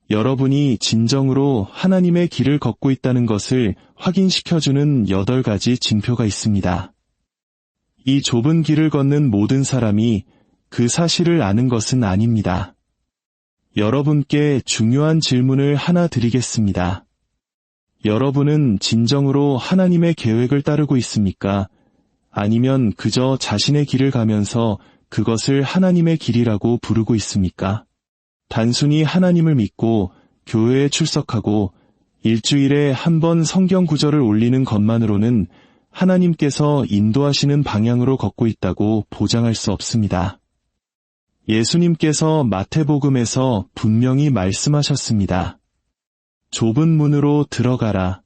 여러분이 진정으로 하나님의 길을 걷고 있다는 것을 확인시켜주는 8가지 징표가 있습니다. 이 좁은 길을 걷는 모든 사람이 그 사실을 아는 것은 아닙니다. 여러분께 중요한 질문을 하나 드리겠습니다. 여러분은 진정으로 하나님의 계획을 따르고 있습니까? 아니면 그저 자신의 길을 가면서 그것을 하나님의 길이라고 부르고 있습니까? 단순히 하나님을 믿고 교회에 출석하고 일주일에 한 번 성경 구절을 올리는 것만으로는 하나님께서 인도하시는 방향으로 걷고 있다고 보장할 수 없습니다. 예수님께서 마태복음에서 분명히 말씀하셨습니다. 좁은 문으로 들어가라.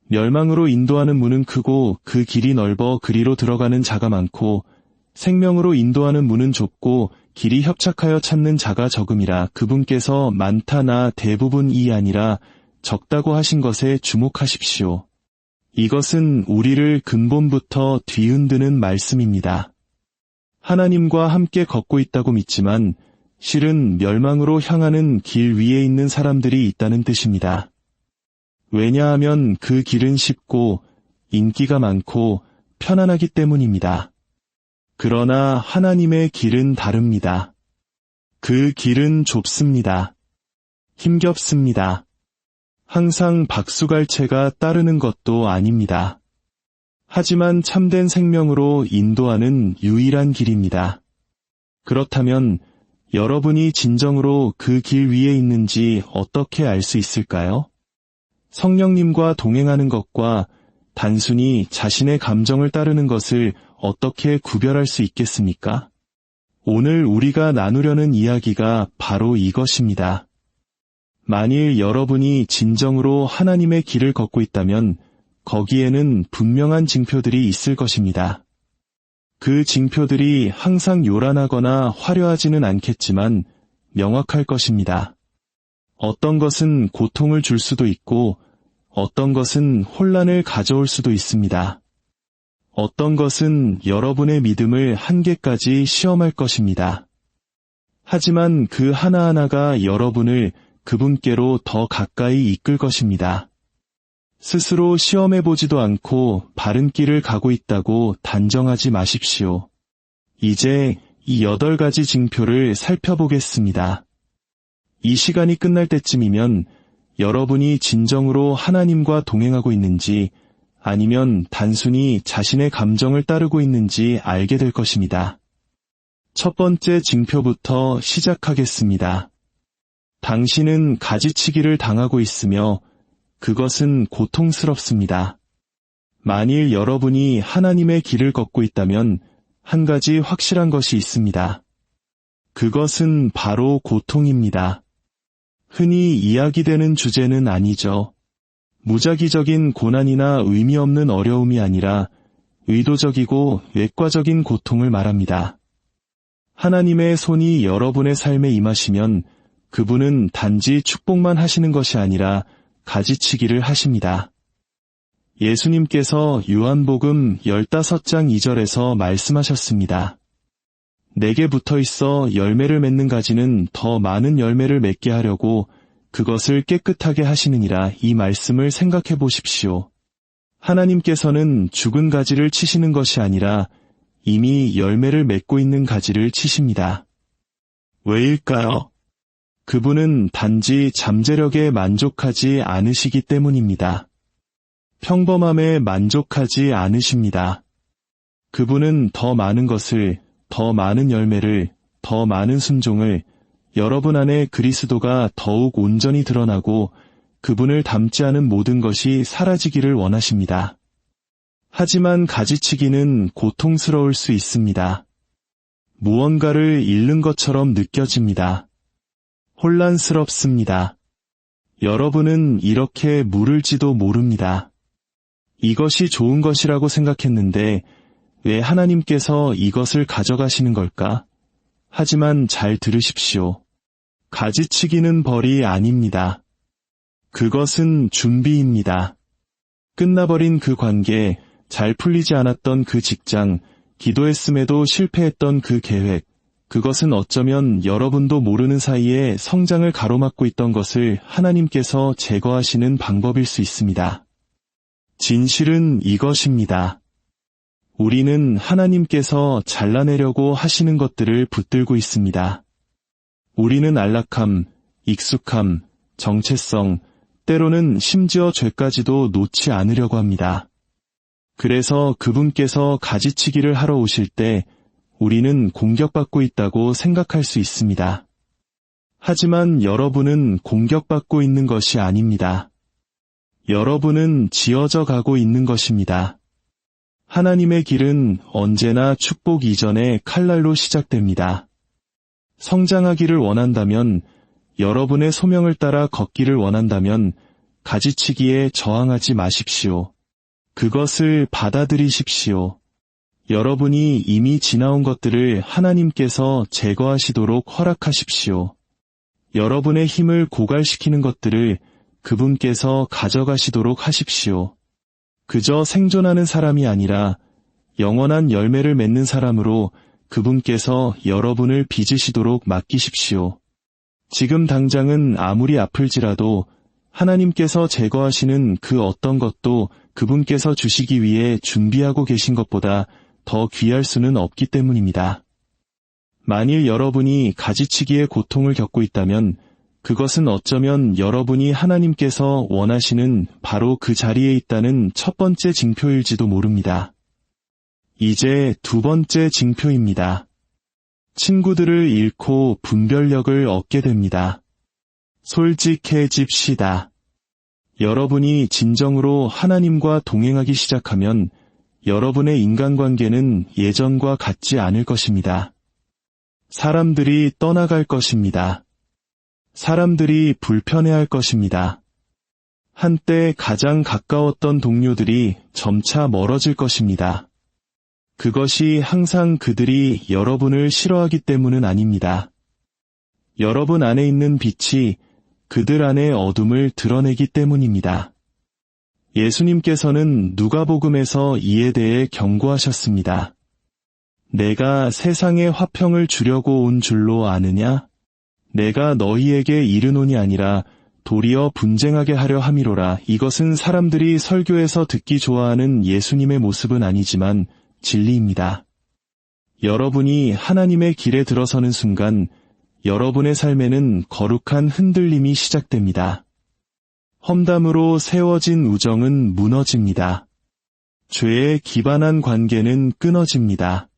멸망으로 인도하는 문은 크고 그 길이 넓어 그리로 들어가는 자가 많고 생명으로 인도하는 문은 좁고 길이 협착하여 찾는 자가 적음이라. 그분께서 많다나 대부분이 아니라 적다고 하신 것에 주목하십시오. 이것은 우리를 근본부터 뒤흔드는 말씀입니다. 하나님과 함께 걷고 있다고 믿지만 실은 멸망으로 향하는 길 위에 있는 사람들이 있다는 뜻입니다. 왜냐하면 그 길은 쉽고 인기가 많고 편안하기 때문입니다. 그러나 하나님의 길은 다릅니다. 그 길은 좁습니다. 힘겹습니다. 항상 박수갈채가 따르는 것도 아닙니다. 하지만 참된 생명으로 인도하는 유일한 길입니다. 그렇다면 여러분이 진정으로 그 길 위에 있는지 어떻게 알 수 있을까요? 성령님과 동행하는 것과 단순히 자신의 감정을 따르는 것을 어떻게 구별할 수 있겠습니까? 오늘 우리가 나누려는 이야기가 바로 이것입니다. 만일 여러분이 진정으로 하나님의 길을 걷고 있다면 거기에는 분명한 징표들이 있을 것입니다. 그 징표들이 항상 요란하거나 화려하지는 않겠지만 명확할 것입니다. 어떤 것은 고통을 줄 수도 있고 어떤 것은 혼란을 가져올 수도 있습니다. 어떤 것은 여러분의 믿음을 한계까지 시험할 것입니다. 하지만 그 하나하나가 여러분을 그분께로 더 가까이 이끌 것입니다. 스스로 시험해보지도 않고 바른 길을 가고 있다고 단정하지 마십시오. 이제 이 8가지 징표를 살펴보겠습니다. 이 시간이 끝날 때쯤이면 여러분이 진정으로 하나님과 동행하고 있는지 아니면 단순히 자신의 감정을 따르고 있는지 알게 될 것입니다. 첫 번째 징표부터 시작하겠습니다. 당신은 가지치기를 당하고 있으며 그것은 고통스럽습니다. 만일 여러분이 하나님의 길을 걷고 있다면 한 가지 확실한 것이 있습니다. 그것은 바로 고통입니다. 흔히 이야기되는 주제는 아니죠. 무작위적인 고난이나 의미 없는 어려움이 아니라 의도적이고 외과적인 고통을 말합니다. 하나님의 손이 여러분의 삶에 임하시면 그분은 단지 축복만 하시는 것이 아니라 가지치기를 하십니다. 예수님께서 요한복음 15장 2절에서 말씀하셨습니다. 내게 붙어 있어 열매를 맺는 가지는 더 많은 열매를 맺게 하려고 그것을 깨끗하게 하시느니라. 이 말씀을 생각해 보십시오. 하나님께서는 죽은 가지를 치시는 것이 아니라 이미 열매를 맺고 있는 가지를 치십니다. 왜일까요? 그분은 단지 잠재력에 만족하지 않으시기 때문입니다. 평범함에 만족하지 않으십니다. 그분은 더 많은 것을, 더 많은 열매를, 더 많은 순종을, 여러분 안에 그리스도가 더욱 온전히 드러나고 그분을 닮지 않은 모든 것이 사라지기를 원하십니다. 하지만 가지치기는 고통스러울 수 있습니다. 무언가를 잃는 것처럼 느껴집니다. 혼란스럽습니다. 여러분은 이렇게 물을지도 모릅니다. 이것이 좋은 것이라고 생각했는데 왜 하나님께서 이것을 가져가시는 걸까? 하지만 잘 들으십시오. 가지치기는 벌이 아닙니다. 그것은 준비입니다. 끝나버린 그 관계, 잘 풀리지 않았던 그 직장, 기도했음에도 실패했던 그 계획, 그것은 어쩌면 여러분도 모르는 사이에 성장을 가로막고 있던 것을 하나님께서 제거하시는 방법일 수 있습니다. 진실은 이것입니다. 우리는 하나님께서 잘라내려고 하시는 것들을 붙들고 있습니다. 우리는 안락함, 익숙함, 정체성, 때로는 심지어 죄까지도 놓지 않으려고 합니다. 그래서 그분께서 가지치기를 하러 오실 때 우리는 공격받고 있다고 생각할 수 있습니다. 하지만 여러분은 공격받고 있는 것이 아닙니다. 여러분은 지어져 가고 있는 것입니다. 하나님의 길은 언제나 축복 이전에 칼날로 시작됩니다. 성장하기를 원한다면, 여러분의 소명을 따라 걷기를 원한다면 가지치기에 저항하지 마십시오. 그것을 받아들이십시오. 여러분이 이미 지나온 것들을 하나님께서 제거하시도록 허락하십시오. 여러분의 힘을 고갈시키는 것들을 그분께서 가져가시도록 하십시오. 그저 생존하는 사람이 아니라 영원한 열매를 맺는 사람으로 그분께서 여러분을 빚으시도록 맡기십시오. 지금 당장은 아무리 아플지라도 하나님께서 제거하시는 그 어떤 것도 그분께서 주시기 위해 준비하고 계신 것보다 더 귀할 수는 없기 때문입니다. 만일 여러분이 가지치기의 고통을 겪고 있다면 그것은 어쩌면 여러분이 하나님께서 원하시는 바로 그 자리에 있다는 첫 번째 징표일지도 모릅니다. 이제 두 번째 징표입니다. 친구들을 잃고 분별력을 얻게 됩니다. 솔직해집시다. 여러분이 진정으로 하나님과 동행하기 시작하면 여러분의 인간관계는 예전과 같지 않을 것입니다. 사람들이 떠나갈 것입니다. 사람들이 불편해할 것입니다. 한때 가장 가까웠던 동료들이 점차 멀어질 것입니다. 그것이 항상 그들이 여러분을 싫어하기 때문은 아닙니다. 여러분 안에 있는 빛이 그들 안의 어둠을 드러내기 때문입니다. 예수님께서는 누가복음에서 이에 대해 경고하셨습니다. 내가 세상에 화평을 주려고 온 줄로 아느냐? 내가 너희에게 이르노니 아니라 도리어 분쟁하게 하려 함이로라. 이것은 사람들이 설교에서 듣기 좋아하는 예수님의 모습은 아니지만 진리입니다. 여러분이 하나님의 길에 들어서는 순간 여러분의 삶에는 거룩한 흔들림이 시작됩니다. 험담으로 세워진 우정은 무너집니다. 죄에 기반한 관계는 끊어집니다.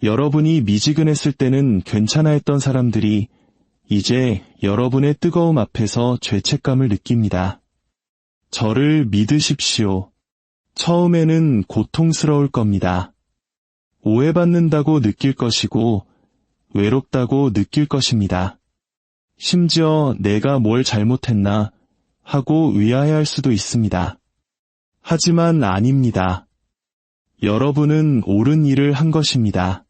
여러분이 미지근했을 때는 괜찮아 했던 사람들이 이제 여러분의 뜨거움 앞에서 죄책감을 느낍니다. 저를 믿으십시오. 처음에는 고통스러울 겁니다. 오해받는다고 느낄 것이고 외롭다고 느낄 것입니다. 심지어 내가 뭘 잘못했나 하고 의아해할 수도 있습니다. 하지만 아닙니다. 여러분은 옳은 일을 한 것입니다.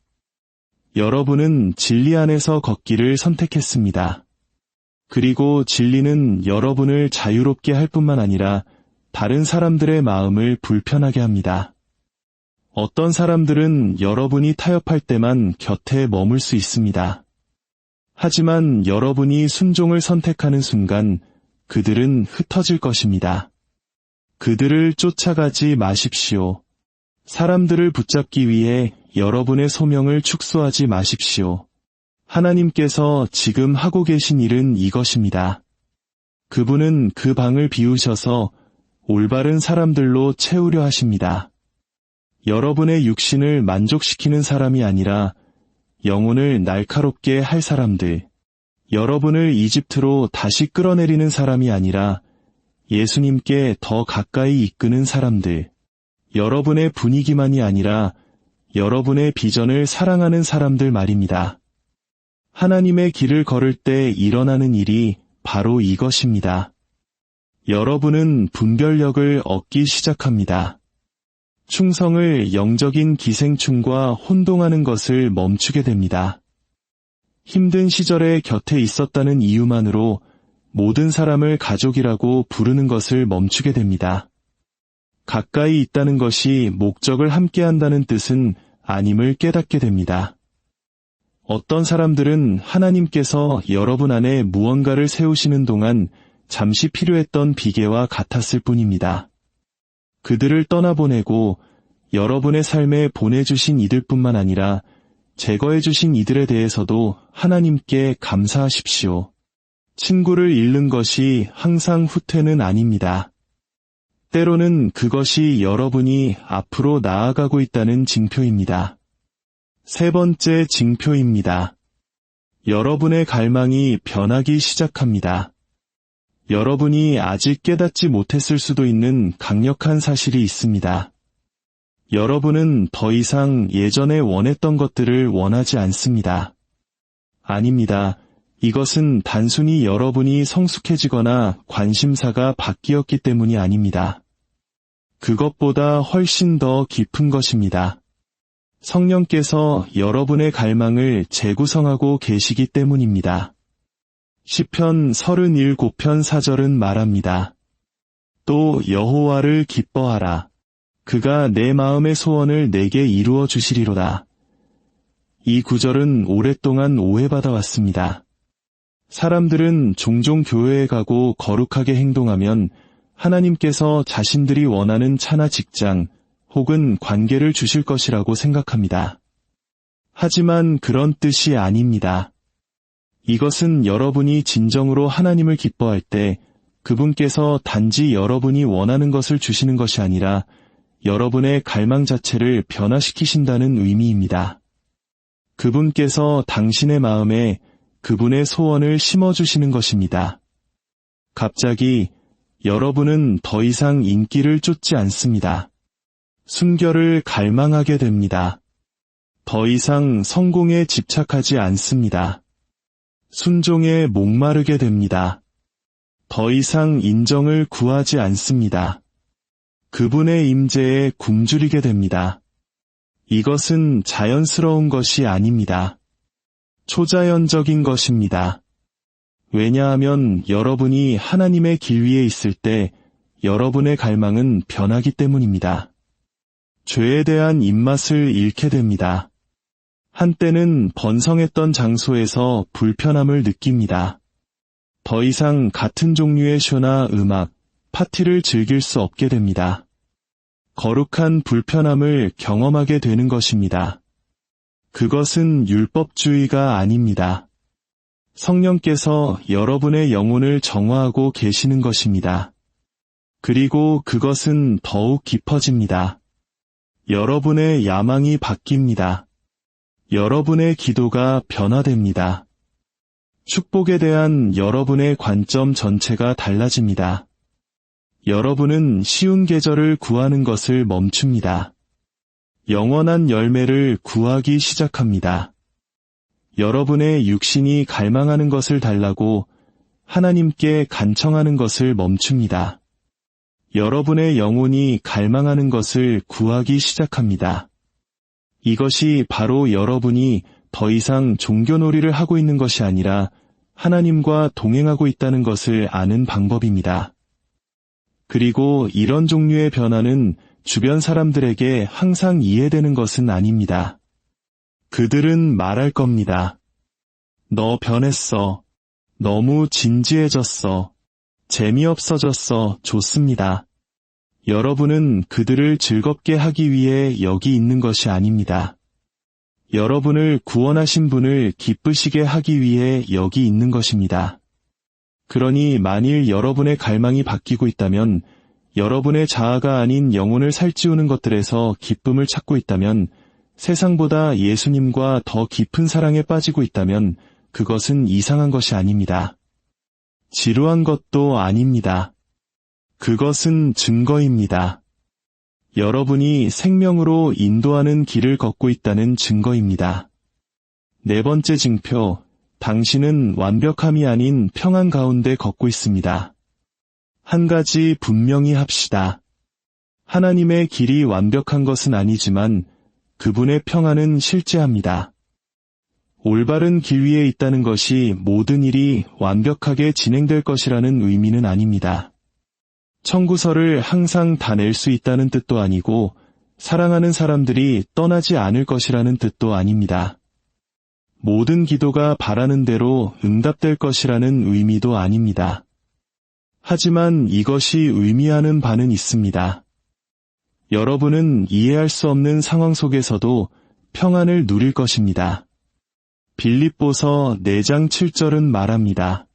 여러분은 진리 안에서 걷기를 선택했습니다. 그리고 진리는 여러분을 자유롭게 할 뿐만 아니라 다른 사람들의 마음을 불편하게 합니다. 어떤 사람들은 여러분이 타협할 때만 곁에 머물 수 있습니다. 하지만 여러분이 순종을 선택하는 순간 그들은 흩어질 것입니다. 그들을 쫓아가지 마십시오. 사람들을 붙잡기 위해 여러분의 소명을 축소하지 마십시오. 하나님께서 지금 하고 계신 일은 이것입니다. 그분은 그 방을 비우셔서 올바른 사람들로 채우려 하십니다. 여러분의 육신을 만족시키는 사람이 아니라 영혼을 날카롭게 할 사람들, 여러분을 이집트로 다시 끌어내리는 사람이 아니라 예수님께 더 가까이 이끄는 사람들, 여러분의 분위기만이 아니라 여러분의 비전을 사랑하는 사람들 말입니다. 하나님의 길을 걸을 때 일어나는 일이 바로 이것입니다. 여러분은 분별력을 얻기 시작합니다. 충성을 영적인 기생충과 혼동하는 것을 멈추게 됩니다. 힘든 시절에 곁에 있었다는 이유만으로 모든 사람을 가족이라고 부르는 것을 멈추게 됩니다. 가까이 있다는 것이 목적을 함께한다는 뜻은 아님을 깨닫게 됩니다. 어떤 사람들은 하나님께서 여러분 안에 무언가를 세우시는 동안 잠시 필요했던 비계와 같았을 뿐입니다. 그들을 떠나보내고 여러분의 삶에 보내주신 이들뿐만 아니라 제거해주신 이들에 대해서도 하나님께 감사하십시오. 친구를 잃는 것이 항상 후퇴는 아닙니다. 때로는 그것이 여러분이 앞으로 나아가고 있다는 징표입니다. 세 번째 징표입니다. 여러분의 갈망이 변하기 시작합니다. 여러분이 아직 깨닫지 못했을 수도 있는 강력한 사실이 있습니다. 여러분은 더 이상 예전에 원했던 것들을 원하지 않습니다. 아닙니다. 이것은 단순히 여러분이 성숙해지거나 관심사가 바뀌었기 때문이 아닙니다. 그것보다 훨씬 더 깊은 것입니다. 성령께서 여러분의 갈망을 재구성하고 계시기 때문입니다. 시편 37편 4절은 말합니다. 또 여호와를 기뻐하라. 그가 내 마음의 소원을 내게 이루어 주시리로다. 이 구절은 오랫동안 오해받아 왔습니다. 사람들은 종종 교회에 가고 거룩하게 행동하면 하나님께서 자신들이 원하는 차나 직장 혹은 관계를 주실 것이라고 생각합니다. 하지만 그런 뜻이 아닙니다. 이것은 여러분이 진정으로 하나님을 기뻐할 때 그분께서 단지 여러분이 원하는 것을 주시는 것이 아니라 여러분의 갈망 자체를 변화시키신다는 의미입니다. 그분께서 당신의 마음에 그분의 소원을 심어주시는 것입니다. 갑자기 여러분은 더 이상 인기를 쫓지 않습니다. 순결을 갈망하게 됩니다. 더 이상 성공에 집착하지 않습니다. 순종에 목마르게 됩니다. 더 이상 인정을 구하지 않습니다. 그분의 임재에 굶주리게 됩니다. 이것은 자연스러운 것이 아닙니다. 초자연적인 것입니다. 왜냐하면 여러분이 하나님의 길 위에 있을 때 여러분의 갈망은 변하기 때문입니다. 죄에 대한 입맛을 잃게 됩니다. 한때는 번성했던 장소에서 불편함을 느낍니다. 더 이상 같은 종류의 쇼나 음악, 파티를 즐길 수 없게 됩니다. 거룩한 불편함을 경험하게 되는 것입니다. 그것은 율법주의가 아닙니다. 성령께서 여러분의 영혼을 정화하고 계시는 것입니다. 그리고 그것은 더욱 깊어집니다. 여러분의 야망이 바뀝니다. 여러분의 기도가 변화됩니다. 축복에 대한 여러분의 관점 전체가 달라집니다. 여러분은 쉬운 계절을 구하는 것을 멈춥니다. 영원한 열매를 구하기 시작합니다. 여러분의 육신이 갈망하는 것을 달라고 하나님께 간청하는 것을 멈춥니다. 여러분의 영혼이 갈망하는 것을 구하기 시작합니다. 이것이 바로 여러분이 더 이상 종교놀이를 하고 있는 것이 아니라 하나님과 동행하고 있다는 것을 아는 방법입니다. 그리고 이런 종류의 변화는 주변 사람들에게 항상 이해되는 것은 아닙니다. 그들은 말할 겁니다. 너 변했어. 너무 진지해졌어. 재미없어졌어. 좋습니다. 여러분은 그들을 즐겁게 하기 위해 여기 있는 것이 아닙니다. 여러분을 구원하신 분을 기쁘시게 하기 위해 여기 있는 것입니다. 그러니 만일 여러분의 갈망이 바뀌고 있다면, 여러분의 자아가 아닌 영혼을 살찌우는 것들에서 기쁨을 찾고 있다면, 세상보다 예수님과 더 깊은 사랑에 빠지고 있다면 그것은 이상한 것이 아닙니다. 지루한 것도 아닙니다. 그것은 증거입니다. 여러분이 생명으로 인도하는 길을 걷고 있다는 증거입니다. 네 번째 징표, 당신은 완벽함이 아닌 평안 가운데 걷고 있습니다. 한 가지 분명히 합시다. 하나님의 길이 완벽한 것은 아니지만 그분의 평안은 실제합니다. 올바른 길 위에 있다는 것이 모든 일이 완벽하게 진행될 것이라는 의미는 아닙니다. 청구서를 항상 다 낼 수 있다는 뜻도 아니고 사랑하는 사람들이 떠나지 않을 것이라는 뜻도 아닙니다. 모든 기도가 바라는 대로 응답될 것이라는 의미도 아닙니다. 하지만 이것이 의미하는 바는 있습니다. 여러분은 이해할 수 없는 상황 속에서도 평안을 누릴 것입니다. 빌립보서 4장 7절은 말합니다.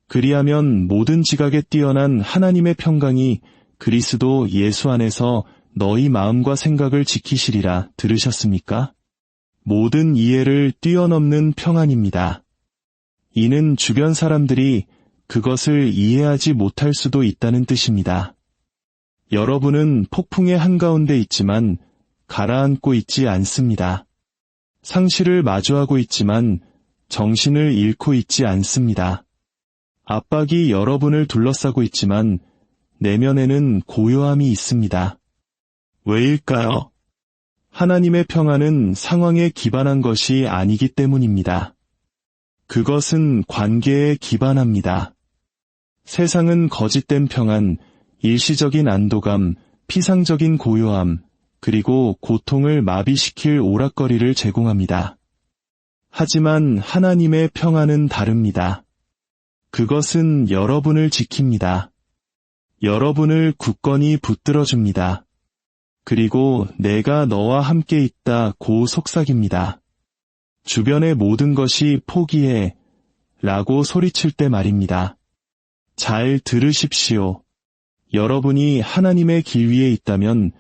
그리하면 모든 지각에 뛰어난 하나님의 평강이 그리스도 예수 안에서 너희 마음과 생각을 지키시리라. 들으셨습니까? 모든 이해를 뛰어넘는 평안입니다. 이는 주변 사람들이 그것을 이해하지 못할 수도 있다는 뜻입니다. 여러분은 폭풍의 한가운데 있지만 가라앉고 있지 않습니다. 상실을 마주하고 있지만 정신을 잃고 있지 않습니다. 압박이 여러분을 둘러싸고 있지만 내면에는 고요함이 있습니다. 왜일까요? 하나님의 평안은 상황에 기반한 것이 아니기 때문입니다. 그것은 관계에 기반합니다. 세상은 거짓된 평안, 일시적인 안도감, 피상적인 고요함, 그리고 고통을 마비시킬 오락거리를 제공합니다. 하지만 하나님의 평안은 다릅니다. 그것은 여러분을 지킵니다. 여러분을 굳건히 붙들어줍니다. 그리고 내가 너와 함께 있다고 속삭입니다. 주변의 모든 것이 포기해 라고 소리칠 때 말입니다. 잘 들으십시오. 여러분이 하나님의 길 위에 있다면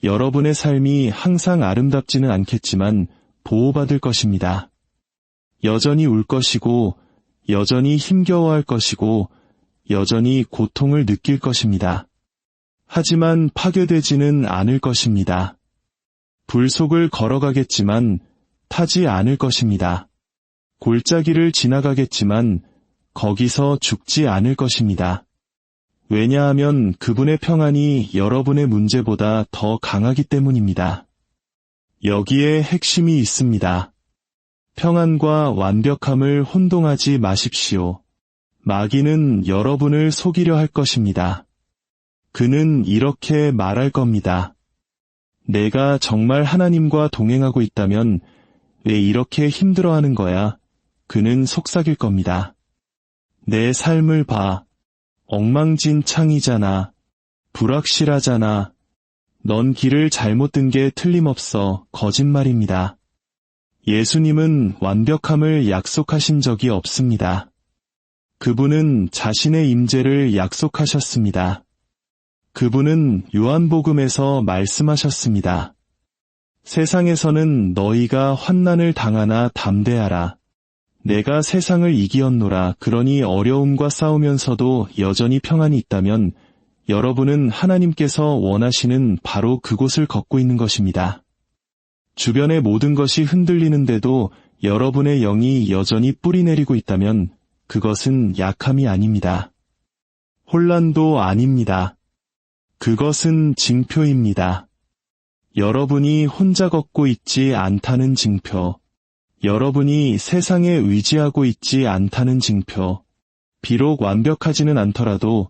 여러분의 삶이 항상 아름답지는 않겠지만 보호받을 것입니다. 여전히 울 것이고 여전히 힘겨워할 것이고 여전히 고통을 느낄 것입니다. 하지만 파괴되지는 않을 것입니다. 불 속을 걸어가겠지만 타지 않을 것입니다. 골짜기를 지나가겠지만 거기서 죽지 않을 것입니다. 왜냐하면 그분의 평안이 여러분의 문제보다 더 강하기 때문입니다. 여기에 핵심이 있습니다. 평안과 완벽함을 혼동하지 마십시오. 마귀는 여러분을 속이려 할 것입니다. 그는 이렇게 말할 겁니다. 내가 정말 하나님과 동행하고 있다면 왜 이렇게 힘들어하는 거야? 그는 속삭일 겁니다. 내 삶을 봐. 엉망진창이잖아. 불확실하잖아. 넌 길을 잘못 든 게 틀림없어. 거짓말입니다. 예수님은 완벽함을 약속하신 적이 없습니다. 그분은 자신의 임재를 약속하셨습니다. 그분은 요한복음에서 말씀하셨습니다. 세상에서는 너희가 환난을 당하나 담대하라. 내가 세상을 이기었노라. 그러니 어려움과 싸우면서도 여전히 평안이 있다면 여러분은 하나님께서 원하시는 바로 그곳을 걷고 있는 것입니다. 주변의 모든 것이 흔들리는데도 여러분의 영이 여전히 뿌리내리고 있다면 그것은 약함이 아닙니다. 혼란도 아닙니다. 그것은 징표입니다. 여러분이 혼자 걷고 있지 않다는 징표. 여러분이 세상에 의지하고 있지 않다는 징표. 비록 완벽하지는 않더라도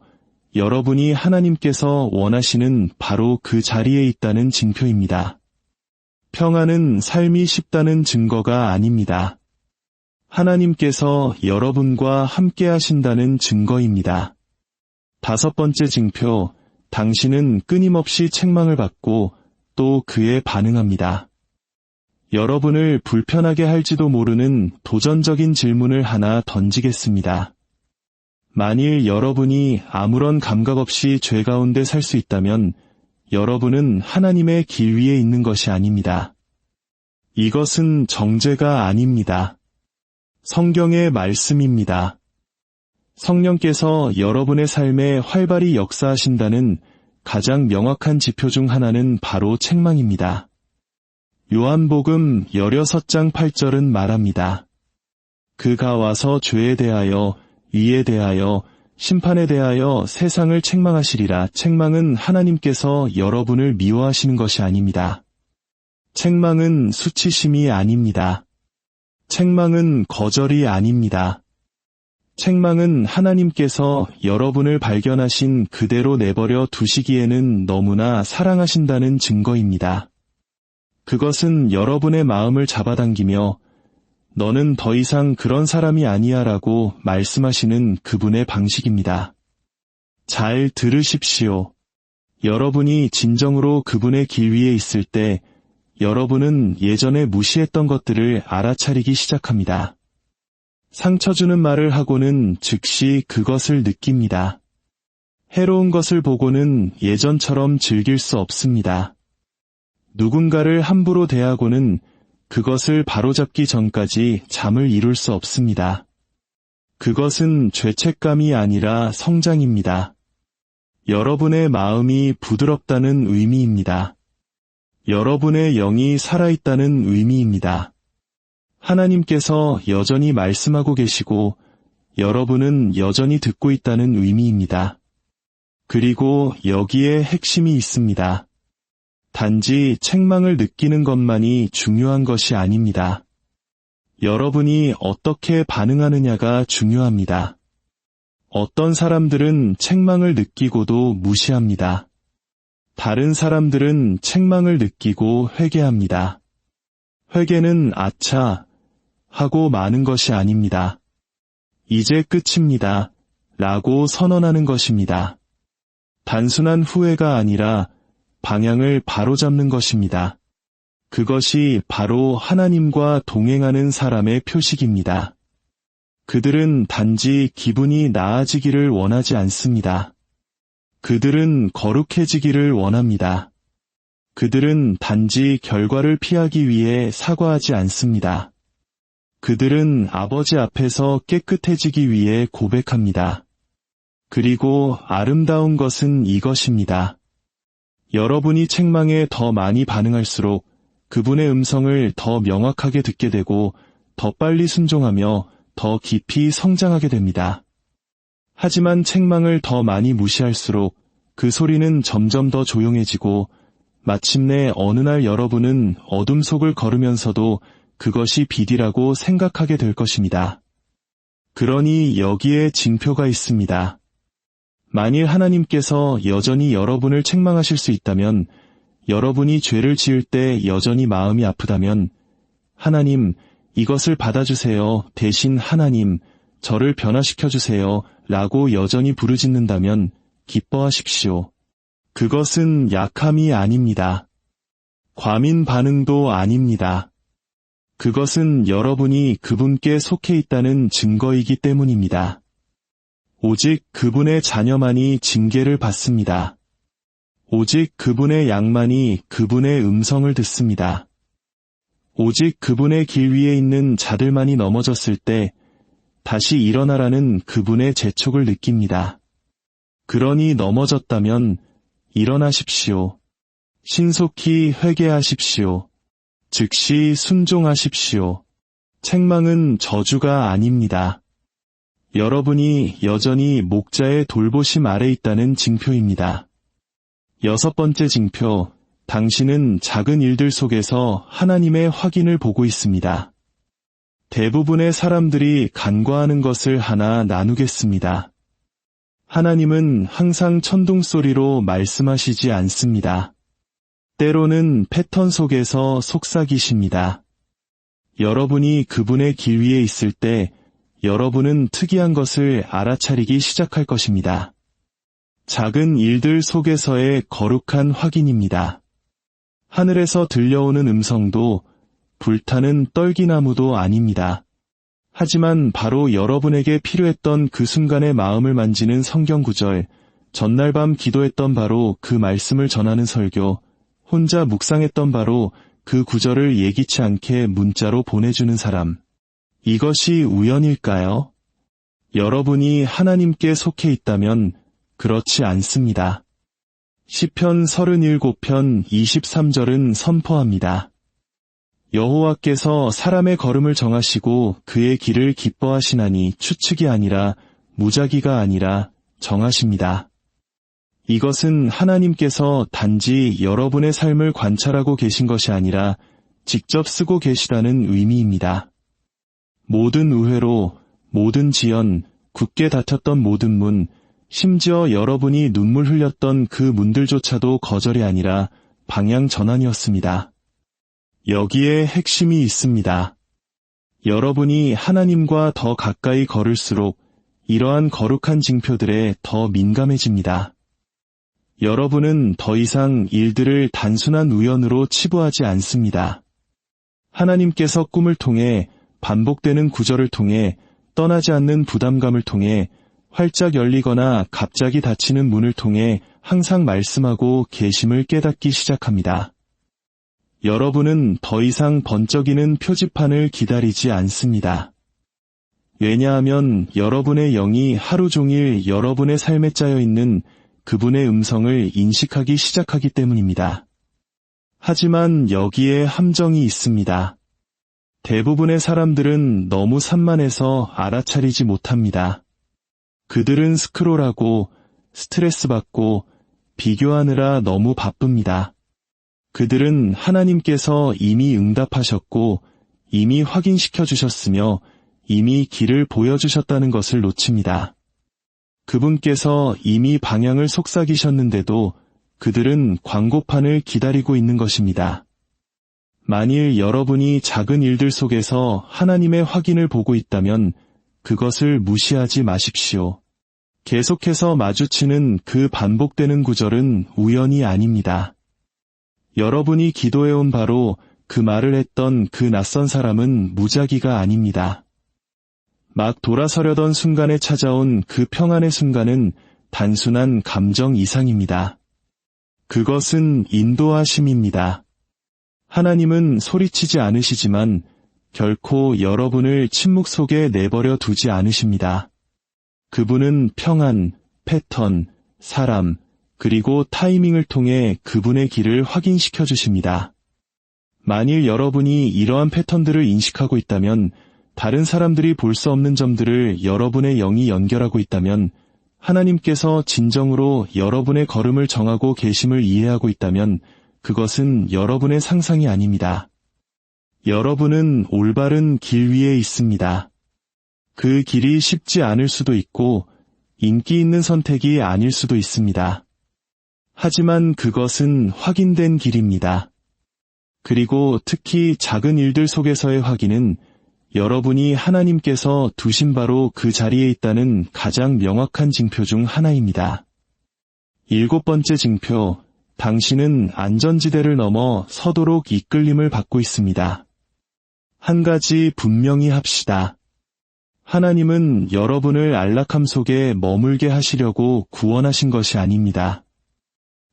여러분이 하나님께서 원하시는 바로 그 자리에 있다는 징표입니다. 평안은 삶이 쉽다는 증거가 아닙니다. 하나님께서 여러분과 함께 하신다는 증거입니다. 5번째 징표, 당신은 끊임없이 책망을 받고 또 그에 반응합니다. 여러분을 불편하게 할지도 모르는 도전적인 질문을 하나 던지겠습니다. 만일 여러분이 아무런 감각 없이 죄 가운데 살 수 있다면 여러분은 하나님의 길 위에 있는 것이 아닙니다. 이것은 정죄가 아닙니다. 성경의 말씀입니다. 성령께서 여러분의 삶에 활발히 역사하신다는 가장 명확한 지표 중 하나는 바로 책망입니다. 요한복음 16장 8절은 말합니다. 그가 와서 죄에 대하여, 의에 대하여, 심판에 대하여 세상을 책망하시리라. 책망은 하나님께서 여러분을 미워하시는 것이 아닙니다. 책망은 수치심이 아닙니다. 책망은 거절이 아닙니다. 책망은 하나님께서 여러분을 발견하신 그대로 내버려 두시기에는 너무나 사랑하신다는 증거입니다. 그것은 여러분의 마음을 잡아당기며 너는 더 이상 그런 사람이 아니야 라고 말씀하시는 그분의 방식입니다. 잘 들으십시오. 여러분이 진정으로 그분의 길 위에 있을 때 여러분은 예전에 무시했던 것들을 알아차리기 시작합니다. 상처 주는 말을 하고는 즉시 그것을 느낍니다. 해로운 것을 보고는 예전처럼 즐길 수 없습니다. 누군가를 함부로 대하고는 그것을 바로잡기 전까지 잠을 이룰 수 없습니다. 그것은 죄책감이 아니라 성장입니다. 여러분의 마음이 부드럽다는 의미입니다. 여러분의 영이 살아있다는 의미입니다. 하나님께서 여전히 말씀하고 계시고 여러분은 여전히 듣고 있다는 의미입니다. 그리고 여기에 핵심이 있습니다. 단지 책망을 느끼는 것만이 중요한 것이 아닙니다. 여러분이 어떻게 반응하느냐가 중요합니다. 어떤 사람들은 책망을 느끼고도 무시합니다. 다른 사람들은 책망을 느끼고 회개합니다. 회개는 아차 하고 마는 것이 아닙니다. 이제 끝입니다. 라고 선언하는 것입니다. 단순한 후회가 아니라 방향을 바로잡는 것입니다. 그것이 바로 하나님과 동행하는 사람의 표식입니다. 그들은 단지 기분이 나아지기를 원하지 않습니다. 그들은 거룩해지기를 원합니다. 그들은 단지 결과를 피하기 위해 사과하지 않습니다. 그들은 아버지 앞에서 깨끗해지기 위해 고백합니다. 그리고 아름다운 것은 이것입니다. 여러분이 책망에 더 많이 반응할수록 그분의 음성을 더 명확하게 듣게 되고 더 빨리 순종하며 더 깊이 성장하게 됩니다. 하지만 책망을 더 많이 무시할수록 그 소리는 점점 더 조용해지고 마침내 어느 날 여러분은 어둠 속을 걸으면서도 그것이 빛이라고 생각하게 될 것입니다. 그러니 여기에 징표가 있습니다. 만일 하나님께서 여전히 여러분을 책망하실 수 있다면, 여러분이 죄를 지을 때 여전히 마음이 아프다면, 하나님, 이것을 받아주세요. 대신 하나님, 저를 변화시켜주세요. 라고 여전히 부르짖는다면 기뻐하십시오. 그것은 약함이 아닙니다. 과민 반응도 아닙니다. 그것은 여러분이 그분께 속해 있다는 증거이기 때문입니다. 오직 그분의 자녀만이 징계를 받습니다. 오직 그분의 양만이 그분의 음성을 듣습니다. 오직 그분의 길 위에 있는 자들만이 넘어졌을 때 다시 일어나라는 그분의 재촉을 느낍니다. 그러니 넘어졌다면 일어나십시오. 신속히 회개하십시오. 즉시 순종하십시오. 책망은 저주가 아닙니다. 여러분이 여전히 목자의 돌보심 아래 있다는 징표입니다. 6번째 징표, 당신은 작은 일들 속에서 하나님의 확인을 보고 있습니다. 대부분의 사람들이 간과하는 것을 하나 나누겠습니다. 하나님은 항상 천둥소리로 말씀하시지 않습니다. 때로는 패턴 속에서 속삭이십니다. 여러분이 그분의 길 위에 있을 때 여러분은 특이한 것을 알아차리기 시작할 것입니다. 작은 일들 속에서의 거룩한 확인입니다. 하늘에서 들려오는 음성도 불타는 떨기나무도 아닙니다. 하지만 바로 여러분에게 필요했던 그 순간의 마음을 만지는 성경 구절, 전날 밤 기도했던 바로 그 말씀을 전하는 설교, 혼자 묵상했던 바로 그 구절을 예기치 않게 문자로 보내주는 사람. 이것이 우연일까요? 여러분이 하나님께 속해 있다면 그렇지 않습니다. 시편 37편 23절은 선포합니다. 여호와께서 사람의 걸음을 정하시고 그의 길을 기뻐하시나니 추측이 아니라 무작위가 아니라 정하십니다. 이것은 하나님께서 단지 여러분의 삶을 관찰하고 계신 것이 아니라 직접 쓰고 계시다는 의미입니다. 모든 우회로, 모든 지연, 굳게 닫혔던 모든 문, 심지어 여러분이 눈물 흘렸던 그 문들조차도 거절이 아니라 방향 전환이었습니다. 여기에 핵심이 있습니다. 여러분이 하나님과 더 가까이 걸을수록 이러한 거룩한 징표들에 더 민감해집니다. 여러분은 더 이상 일들을 단순한 우연으로 치부하지 않습니다. 하나님께서 꿈을 통해, 반복되는 구절을 통해, 떠나지 않는 부담감을 통해, 활짝 열리거나 갑자기 닫히는 문을 통해 항상 말씀하고 계심을 깨닫기 시작합니다. 여러분은 더 이상 번쩍이는 표지판을 기다리지 않습니다. 왜냐하면 여러분의 영이 하루 종일 여러분의 삶에 짜여 있는 그분의 음성을 인식하기 시작하기 때문입니다. 하지만 여기에 함정이 있습니다. 대부분의 사람들은 너무 산만해서 알아차리지 못합니다. 그들은 스크롤하고 스트레스받고 비교하느라 너무 바쁩니다. 그들은 하나님께서 이미 응답하셨고 이미 확인시켜 주셨으며 이미 길을 보여주셨다는 것을 놓칩니다. 그분께서 이미 방향을 속삭이셨는데도 그들은 광고판을 기다리고 있는 것입니다. 만일 여러분이 작은 일들 속에서 하나님의 확인을 보고 있다면 그것을 무시하지 마십시오. 계속해서 마주치는 그 반복되는 구절은 우연이 아닙니다. 여러분이 기도해온 바로 그 말을 했던 그 낯선 사람은 무작위가 아닙니다. 막 돌아서려던 순간에 찾아온 그 평안의 순간은 단순한 감정 이상입니다. 그것은 인도하심입니다. 하나님은 소리치지 않으시지만 결코 여러분을 침묵 속에 내버려 두지 않으십니다. 그분은 평안, 패턴, 사람, 그리고 타이밍을 통해 그분의 길을 확인시켜 주십니다. 만일 여러분이 이러한 패턴들을 인식하고 있다면, 다른 사람들이 볼 수 없는 점들을 여러분의 영이 연결하고 있다면, 하나님께서 진정으로 여러분의 걸음을 정하고 계심을 이해하고 있다면 그것은 여러분의 상상이 아닙니다. 여러분은 올바른 길 위에 있습니다. 그 길이 쉽지 않을 수도 있고 인기 있는 선택이 아닐 수도 있습니다. 하지만 그것은 확인된 길입니다. 그리고 특히 작은 일들 속에서의 확인은 여러분이 하나님께서 두신 바로 그 자리에 있다는 가장 명확한 징표 중 하나입니다. 7번째 징표, 당신은 안전지대를 넘어 서도록 이끌림을 받고 있습니다. 한 가지 분명히 합시다. 하나님은 여러분을 안락함 속에 머물게 하시려고 구원하신 것이 아닙니다.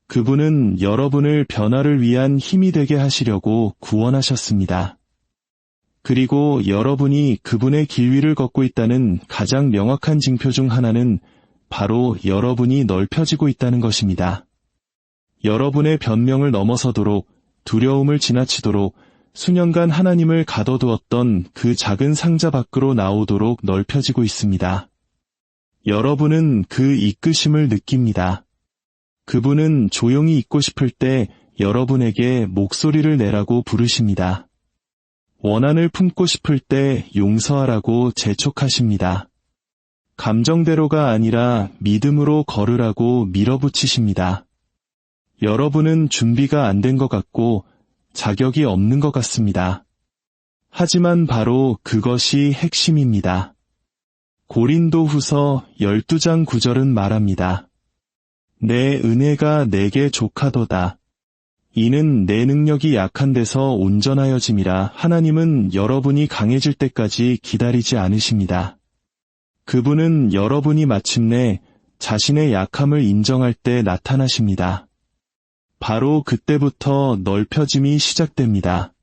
그분은 여러분을 변화를 위한 힘이 되게 하시려고 구원하셨습니다. 그리고 여러분이 그분의 길 위를 걷고 있다는 가장 명확한 징표 중 하나는 바로 여러분이 넓혀지고 있다는 것입니다. 여러분의 변명을 넘어서도록, 두려움을 지나치도록, 수년간 하나님을 가둬두었던 그 작은 상자 밖으로 나오도록 넓혀지고 있습니다. 여러분은 그 이끄심을 느낍니다. 그분은 조용히 있고 싶을 때 여러분에게 목소리를 내라고 부르십니다. 원한을 품고 싶을 때 용서하라고 재촉하십니다. 감정대로가 아니라 믿음으로 걸으라고 밀어붙이십니다. 여러분은 준비가 안 된 것 같고 자격이 없는 것 같습니다. 하지만 바로 그것이 핵심입니다. 고린도후서 12장 9절은 말합니다. 내 은혜가 내게 족하도다. 이는 내 능력이 약한 데서 온전하여짐이라. 하나님은 여러분이 강해질 때까지 기다리지 않으십니다. 그분은 여러분이 마침내 자신의 약함을 인정할 때 나타나십니다. 바로 그때부터 넓혀짐이 시작됩니다.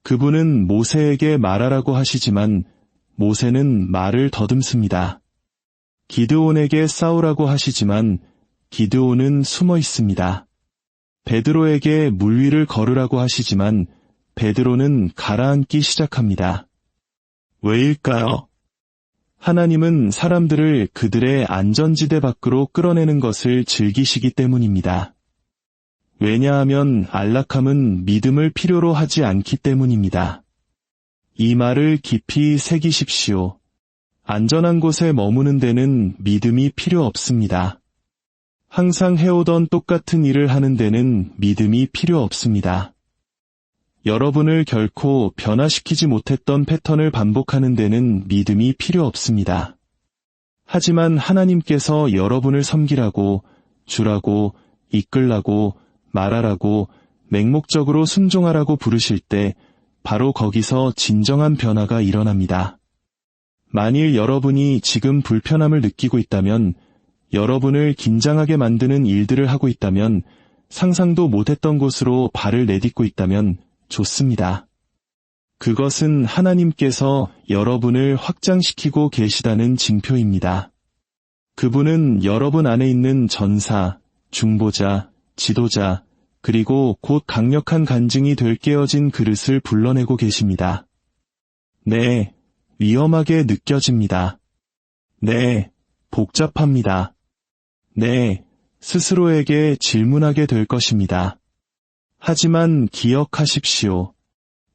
그분은 모세에게 말하라고 하시지만 모세는 말을 더듬습니다. 기드온에게 싸우라고 하시지만 기드온은 숨어 있습니다. 베드로에게 물 위를 걸으라고 하시지만 베드로는 가라앉기 시작합니다. 왜일까요? 하나님은 사람들을 그들의 안전지대 밖으로 끌어내는 것을 즐기시기 때문입니다. 왜냐하면 안락함은 믿음을 필요로 하지 않기 때문입니다. 이 말을 깊이 새기십시오. 안전한 곳에 머무는 데는 믿음이 필요 없습니다. 항상 해오던 똑같은 일을 하는 데는 믿음이 필요 없습니다. 여러분을 결코 변화시키지 못했던 패턴을 반복하는 데는 믿음이 필요 없습니다. 하지만 하나님께서 여러분을 섬기라고, 주라고, 이끌라고, 말하라고, 맹목적으로 순종하라고 부르실 때 바로 거기서 진정한 변화가 일어납니다. 만일 여러분이 지금 불편함을 느끼고 있다면, 여러분을 긴장하게 만드는 일들을 하고 있다면, 상상도 못했던 곳으로 발을 내딛고 있다면 좋습니다. 그것은 하나님께서 여러분을 확장시키고 계시다는 징표입니다. 그분은 여러분 안에 있는 전사, 중보자, 지도자, 그리고 곧 강력한 간증이 될 깨어진 그릇을 불러내고 계십니다. 네, 위험하게 느껴집니다. 네, 복잡합니다. 네, 스스로에게 질문하게 될 것입니다. 하지만 기억하십시오.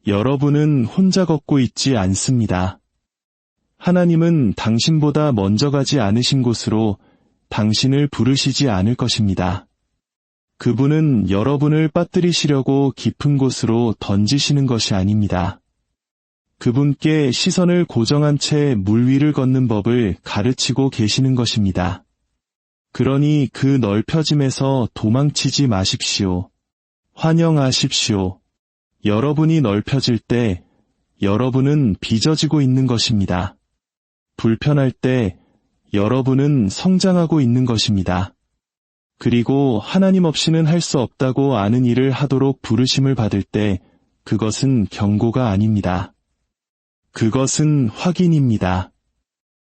여러분은 혼자 걷고 있지 않습니다. 하나님은 당신보다 먼저 가지 않으신 곳으로 당신을 부르시지 않을 것입니다. 그분은 여러분을 빠뜨리시려고 깊은 곳으로 던지시는 것이 아닙니다. 그분께 시선을 고정한 채 물 위를 걷는 법을 가르치고 계시는 것입니다. 그러니 그 넓혀짐에서 도망치지 마십시오. 환영하십시오. 여러분이 넓혀질 때 여러분은 빚어지고 있는 것입니다. 불편할 때 여러분은 성장하고 있는 것입니다. 그리고 하나님 없이는 할 수 없다고 아는 일을 하도록 부르심을 받을 때 그것은 경고가 아닙니다. 그것은 확인입니다.